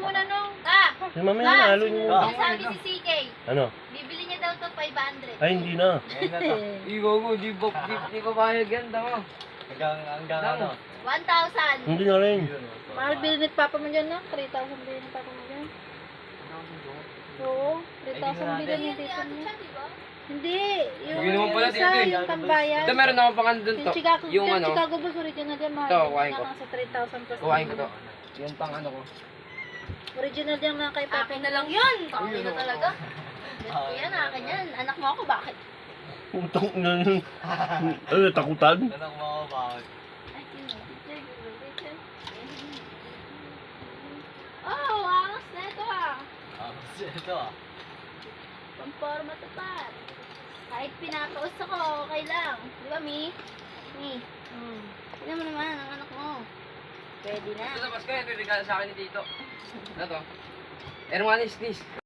muna nung. Mamaya na, haluin mo. Sabi si CK. Ano? Bibili niya daw to 500. Ay, hindi na. Igo, di ko bayad yan, tama. Hanggang ano? 1,000. Hindi na rin. Mahal bilhin ni Papa mo dyan, no? 3,000 bilhin ni Papa mo dyan. Oo, 3,000 bilhin ni Tito mo. Hindi, yung Hindi naman pala isa, dito eh. yung pambayan. Ito meron ako pang ano dun to. Yung ano. Chicago Bulls original yan, mahal. Ito, kuhain ko. Sa 3,000 plus. Kuhain ko to. Yung pang ano ko. Original yan na kay Papa. Akin na lang yun. Akin na talaga. Yan, akin yan. Anak mo ako, bakit? Utang na yun. Ay, takutan. Tanong mo ako bakit? Ay, yun. Picture. Oh, angas na ito ah. Ito ah. Pamporma to par. Kahit pinapaus ako, okay lang. Di ba, Mi? Mi. Tignan mo naman ang anak mo. Pwede na. Ito sa Pasko, ito yung regalo sa akin ni Tito. Ano to? Ermanis, please.